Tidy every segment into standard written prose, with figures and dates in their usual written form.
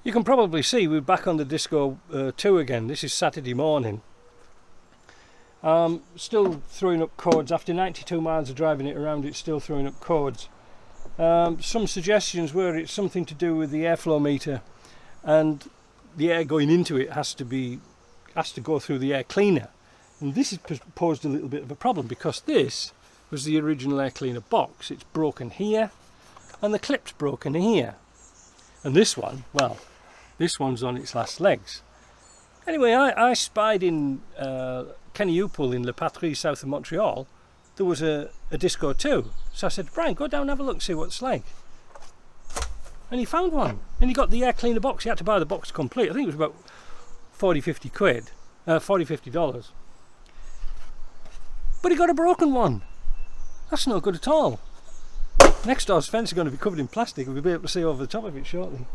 You can probably see we're back on the Disco 2 again. This is Saturday morning. Still throwing up cords. After 92 miles of driving it around, it's still throwing up cords. Some suggestions were it's something to do with the airflow meter, and the air going into it has to go through the air cleaner. And this has posed a little bit of a problem, because this was the original air cleaner box. It's broken here, and the clip's broken here. And this one, well, this one's on its last legs. Anyway, I spied in Kenny-Upul in La Patrie, south of Montreal, there was a Disco 2. So I said, Brian, go down and have a look, see what it's like. And he found one. And he got the air cleaner box. He had to buy the box complete. I think it was about 40-50 quid. $40-50. But he got a broken one. That's no good at all. Next door's fence is going to be covered in plastic. We'll be able to see over the top of it shortly.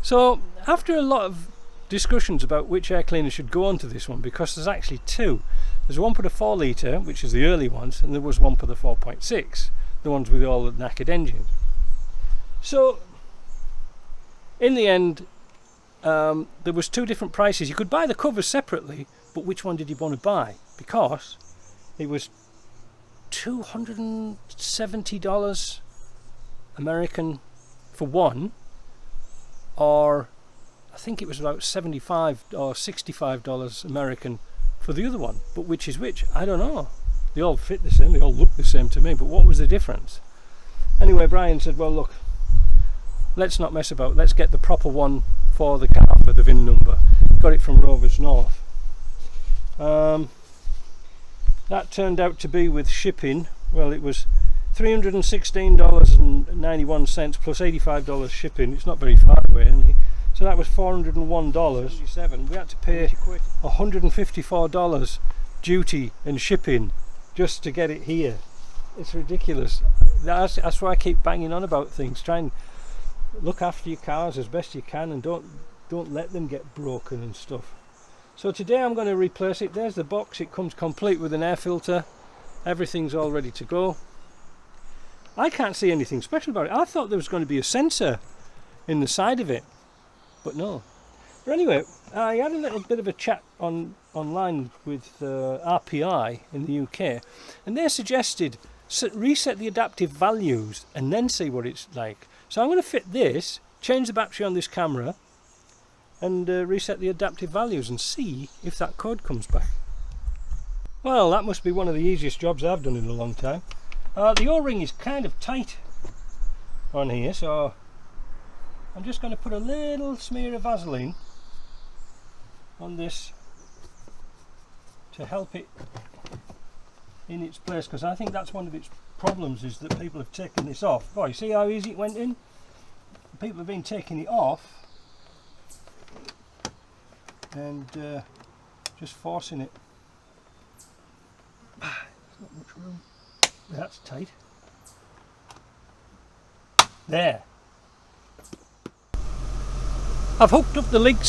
So after a lot of discussions about which air cleaner should go onto this one, because there's actually two. There's one for the 4 litre, which is the early ones, and there was one for the 4.6, the ones with all the knackered engines. So in the end, there was 2 different prices. You could buy the covers separately, but which one did you want to buy? Because it was $270 American for one, or I think it was about $75 or $65 American for the other one. But which is which? I don't know. They all fit the same, they all look the same to me, but what was the difference? Anyway, Brian said, well look, let's not mess about, let's get the proper one for the car, for the VIN number. Got it from Rovers North. That turned out to be, with shipping, well, it was $316.91 plus $85 shipping. It's not very far away, anyway. So that was $401. We had to pay $154 duty and shipping just to get it here. It's ridiculous. That's why I keep banging on about things. Try and look after your cars as best you can, and don't let them get broken and stuff. So today I'm going to replace it. There's the box. It comes complete with an air filter. Everything's all ready to go. I can't see anything special about it. I thought there was going to be a sensor in the side of it, but no. But anyway, I had a little bit of a chat online with RPI in the UK, and they suggested reset the adaptive values and then see what it's like. So I'm going to fit this, change the battery on this camera, and reset the adaptive values and see if that code comes back. Well, that must be one of the easiest jobs I've done in a long time. The O-ring is kind of tight on here, so I'm just going to put a little smear of Vaseline on this to help it in its place, because I think that's one of its problems, is that people have taken this off. Oh, you see how easy it went in? People have been taking it off and just forcing it. There's not much room. That's tight. There. I've hooked up the link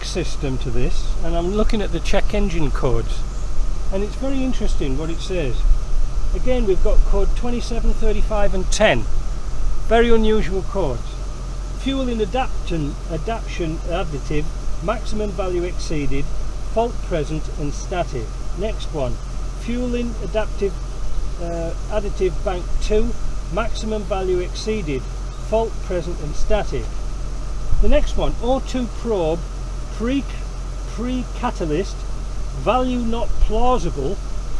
system to this, and I'm looking at the check engine codes, and it's very interesting what it says. Again, we've got code 27, 35 and 10. Very unusual codes. Fuel in adaptation additive, maximum value exceeded, fault present and static. Next one, fuel in adaptive additive bank 2, maximum value exceeded, fault present and static. The next one, O2 probe, pre-catalyst, value not plausible,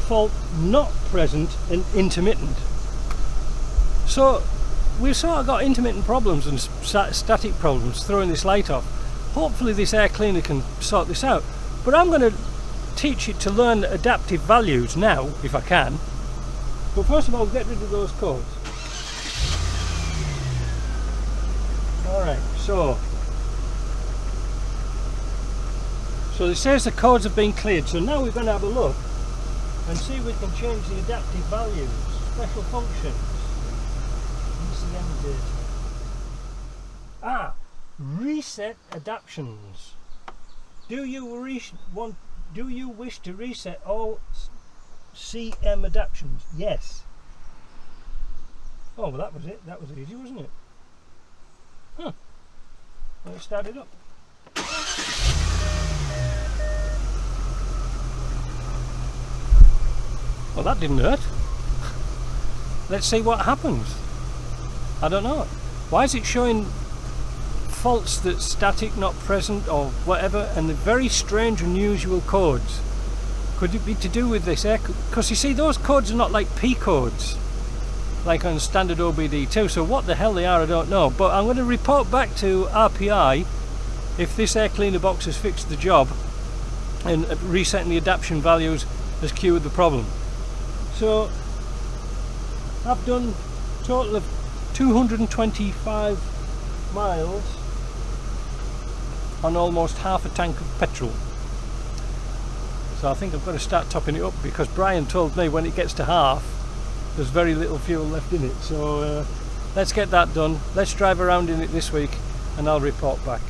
fault not present and intermittent. So we've sort of got intermittent problems and static problems throwing this light off. Hopefully this air cleaner can sort this out, but I'm going to teach it to learn adaptive values now, if I can. But first of all, get rid of those codes. Alright, so it says the codes have been cleared, so now we're going to have a look and see if we can change the adaptive values, special functions. ECM data. Reset adaptions. Do you wish to reset all CM adaptions? Yes. Oh, well, that was it. That was easy, wasn't it? Huh. Let's start it up. Well, that didn't hurt. Let's see what happens. I don't know. Why is it showing faults that's static, not present, or whatever, and the very strange, unusual codes? Could it be to do with this air? Because you see, those codes are not like P codes, like on standard OBD2, so what the hell they are, I don't know. But I'm going to report back to RPI if this air cleaner box has fixed the job and resetting the adaptation values has cured the problem. So I've done a total of 225 miles on almost half a tank of petrol. So I think I've got to start topping it up, because Brian told me when it gets to half there's very little fuel left in it. So let's get that done. Let's drive around in it this week and I'll report back.